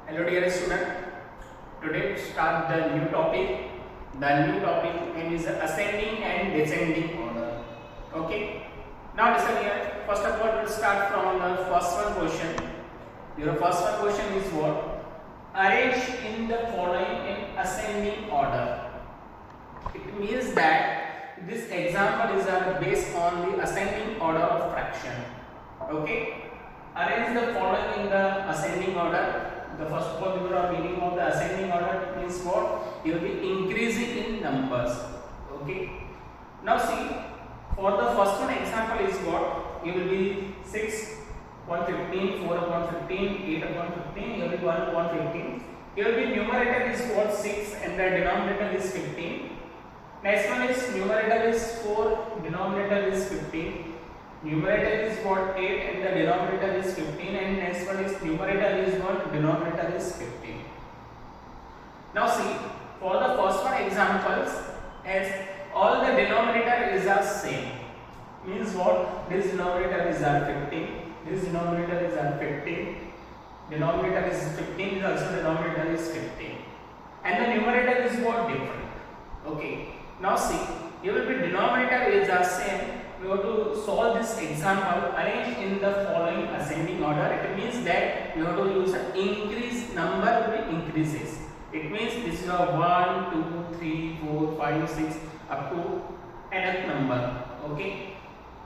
Hello dear student. Today we start the new topic. The new topic name is ascending and descending order. Okay. Now listen here. First of all, we'll start from the first one question. Your first one question is what? Arrange in the following in ascending order. It means that this example is based on the ascending order of fraction. Okay. Arrange the following in the ascending order. The first of all, the meaning of the ascending order means what? You will be increasing in numbers. Okay. Now see, for the first one example is what? You will be 6 upon 15, 4 upon 15, 8 upon 15, you will be 1 upon 15. You will be numerator is what? 6 and the denominator is 15. Next one is numerator is 4, denominator is 15. Numerator is what? 8 and the denominator is 15, and next one is numerator is what? Denominator is 15. Now see, for the first one examples, as all the denominator is the same, means what? This denominator is 15, this denominator is 15, denominator is 15, is also denominator is 15, and the numerator is what? Different. Okay. Now see, you will be denominator is the same. We have to solve this example, arrange in the following ascending order. It means that you have to use an increase, number will be increases. It means this is a 1, 2, 3, 4, 5, 6 up to nth number. Okay.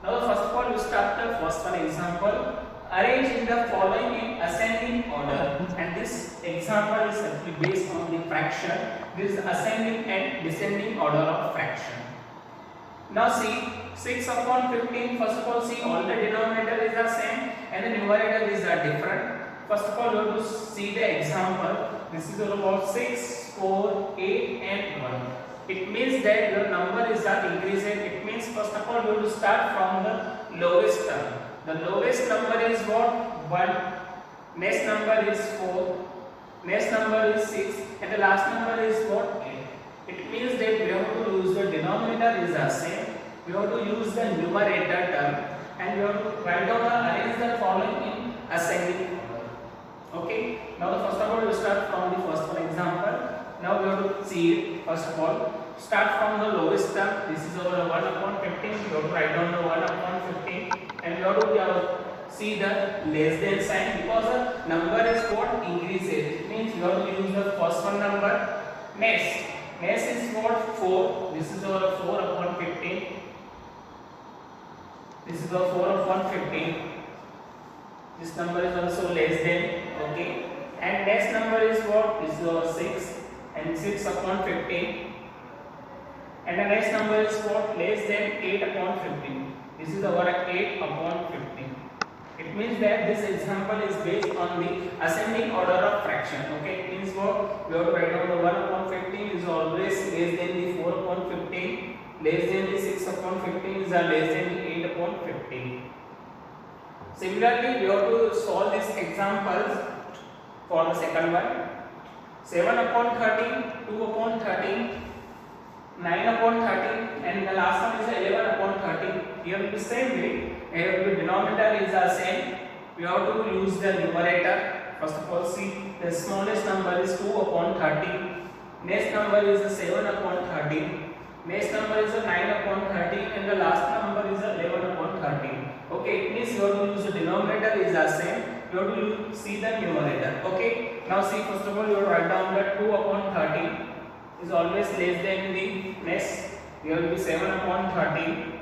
Now first of all, we start the first one example. Arrange in the following in ascending order, and this example is actually based on the fraction. This is ascending and descending order of fraction. Now see, 6 upon 15, first of all see, all the denominator is the same and the numerator is different. First of all, you have to see the example. This is about 6, 4, 8 and 1. It means that your number is increasing. It means first of all you have to start from the lowest term. The lowest number is what? 1. Next number is 4. Next number is 6 and the last number is what? 8. It means that we have to use the denominator is the same. We have to use the numerator term and we have to write down the arrange the following in ascending order. Okay. Now the first of all we start from the first one example. Now we have to see it. First of all, start from the lowest term. This is our 1 upon 15. We have to write down the 1 upon 15 and we have to see the less than sign because the number is what? Increases. It means you have to use the first one number. Next is what? 4. This is our 4 upon 15. This is our 4 upon 15. This number is also less than. Okay. And next number is what? This is our 6 and 6 upon 15. And the next number is what? Less than 8 upon 15. This is our 8 upon 15. It means that this example is based on the ascending order of fraction. Okay. It means what? We have to write down the 1 upon 15 is always less than the 4 upon 15. Less than the 6 upon 15 is less than the 8 upon 15. Similarly, we have to solve these examples for the second one. 7 upon 13, 2 upon 13, 9 upon 13 and the last one is 11 upon 13. Here will be same way. Here the denominator is the same. We have to use the numerator. First of all see, the smallest number is 2 upon 13. Next number is 7 upon 13. Next number is 9 upon 13 and the last number is 11 upon 13. Okay, it means you have to use the denominator is the same. You have to see the numerator. Okay. Now see, first of all you have to write down that 2 upon 13 is always less than the next. Here will be 7 upon 13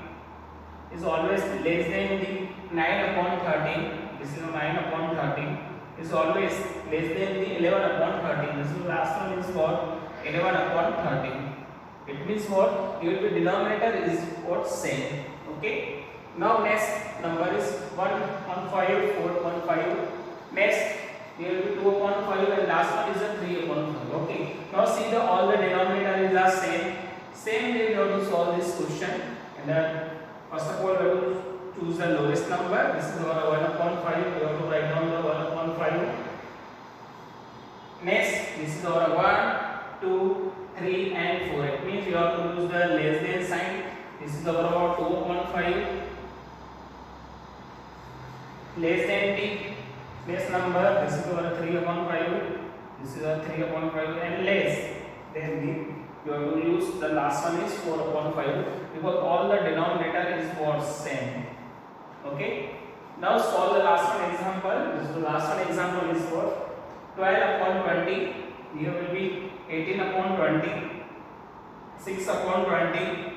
is always less than the 9 upon 13. This is 9 upon 13 is always less than the 11 upon 13. This is the last one is what? 11 upon 13. It means what? Here will be denominator is what? Same. Okay. Now next number is 1 upon 5, 4 upon 5. Next here will be 2 upon 5 and last one is a 3 upon 5. Okay. Now see the all the denominator is the same. Same way we have to solve this question. And then first of all we have to choose the lowest number. This is our 1 upon 5. We have to write down the 1 upon 5. Next this is our 1, 2, 3 and 4. It means you have to use the less than sign. This is our 2 upon 5. Less than t. Next number, this is our 3 upon 5. This is a 3 upon 5 and less, then you have to use the last one is 4 upon 5 because all the denominator is what same. Okay, now solve the last one example. This is the last one example is for 12 upon 20. Here will be 18 upon 20, 6 upon 20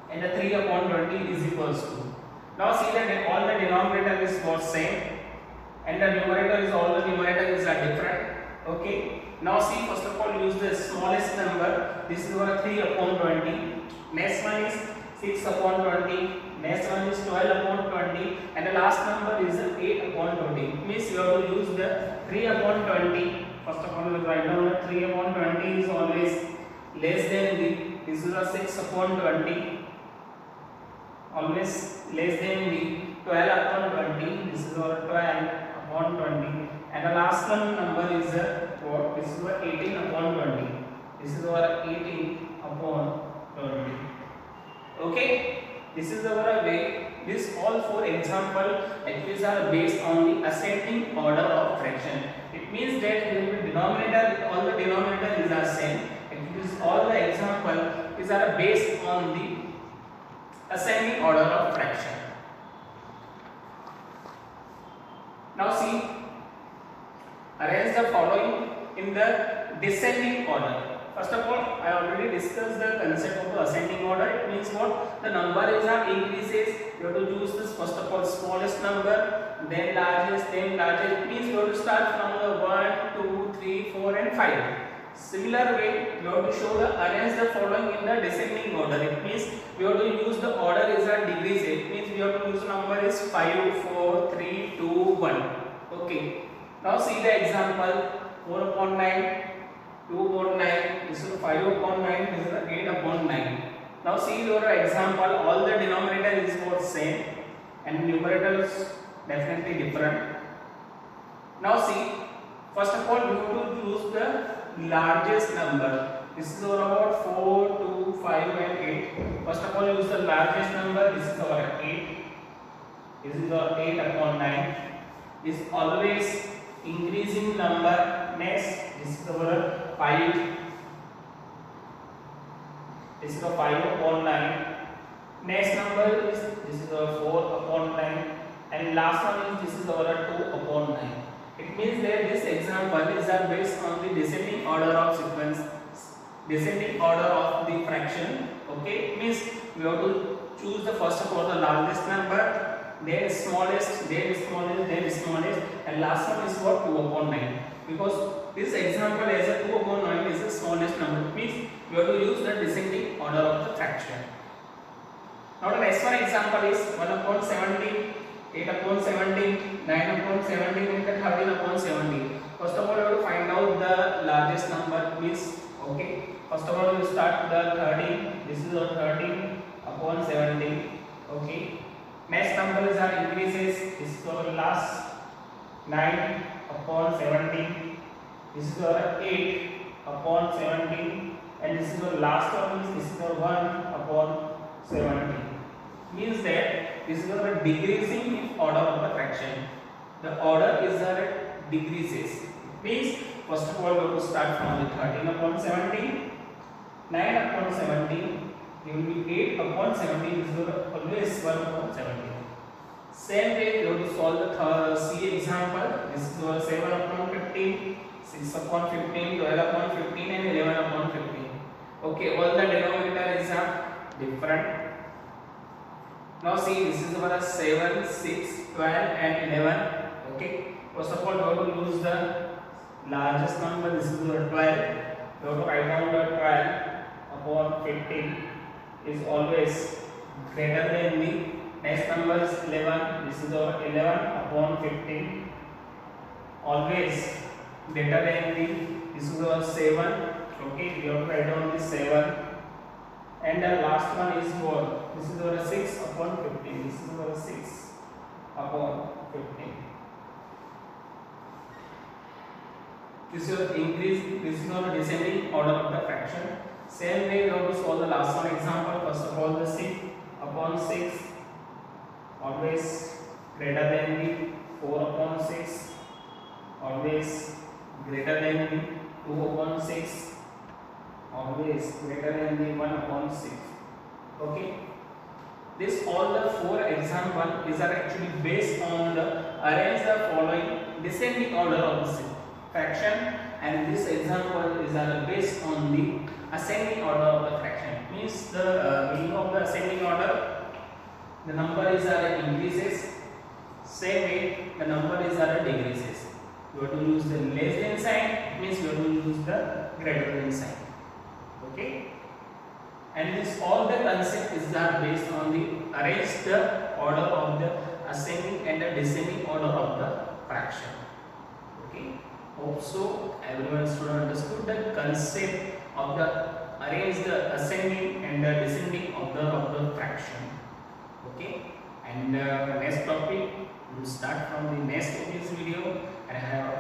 and the 3 upon 20 is equals to. Now see that all the denominator is what same and the numerator is all the numerator is different. Okay, now see, first of all use the smallest number. This is our 3 upon 20. Next one is 6 upon 20. Next one is 12 upon 20 and the last number is 8 upon 20. Means you have to use the 3 upon 20. First of all, we write down that 3 upon 20 is always less than the, this is a 6 upon 20, always less than the 12 upon 20, this is our 12 upon 20 and the last one number is what? This is our 18 upon 20, this is our 18 upon 20. Okay, this is our way. This all four example actually are based on the ascending order of fraction. It means that the denominator, all the denominator is the same. Actually, all the example is are based on the ascending order of fraction. Now see, arrange the following in the descending order. First of all, I already discussed the concept of the ascending order. It means what? The number is increases. You have to choose this first of all smallest number, then largest, then largest. It means you have to start from the 1, 2, 3, 4 and 5. Similar way, you have to show the arrange the following in the descending order. It means we have to use the order is a degrees. It means we have to use number is 5, 4, 3, 2, 1. Okay. Now see the example 4 upon 9, 2 upon 9, this is 5 upon 9, this is 8 upon 9. Now see your example, all the denominator is both same and numerator is definitely different. Now see, first of all you have to choose the largest number. This is about 4, 2, 5 and 8. First of all use the largest number, this is our 8. This is our 8 upon 9. This is always increasing number. Next, this is our 5. This is a 5 upon 9. Next number is this is a 4 upon 9 and last one is this is our 2 upon 9. It means that this example is based on the descending order of sequence, descending order of the fraction. Okay, it means we have to choose the first of all the largest number, then smallest, then smallest, then smallest and last one is what 2 upon 9. Because this example as a 2 upon 9 is the smallest number. It means you have to use the descending order of the fraction. Now the next one example is 1 upon 17, 8 upon 17, 9 upon 17 and 13 upon 17. First of all you have to find out the largest number means. Okay. First of all you start the 13. This is our 13 upon 17. Okay. Next numbers are increases. This is our last 9 upon 17. This is our 8 upon 17 and this is our last one is this is our 1 upon 17. Means that this is our decreasing order of the fraction. The order is our decreases. It means first of all we have to start from the 13 upon 17, 9 upon 17, it will be 8 upon 17, this is always 1 upon 17. Same way you have to solve the C example. This is our 7 upon 15, 6 upon 15, 12 upon 15 and 11 upon 15. Okay, all the denominator is different. Now see, this is our 7, 6, 12 and 11. Okay, first of all we have to use the largest number. This is our 12. We have to write down the 12 upon 15 is always greater than the next number is 11. This is our 11 upon 15 always greater than the, this is our 7. Okay, we have to write down the 7 and the last one is 4. This is our 6 upon 15. This is our 6 upon 15. This is your increase, this is your descending order of the fraction. Same way we have to solve the last one example. First of all the 6 upon 6 always greater than the 4 upon 6 always greater than the 2 upon 6, always greater than the 1 upon 6. Okay, this all the four example is are actually based on the arrange the following descending order of the fraction, and this example is are based on the ascending order of the fraction. Means the meaning of the ascending order, the number is are increases, same way the number is are decreases. You have to use the less than sign, means you have to use the greater than sign. Okay, and this all the concept is are based on the arrange the order of the ascending and the descending order of the fraction. Okay, hope so everyone should understood the concept of the arrange the ascending and the descending order of the fraction. Okay, and next topic we will start from the next of this video, and I have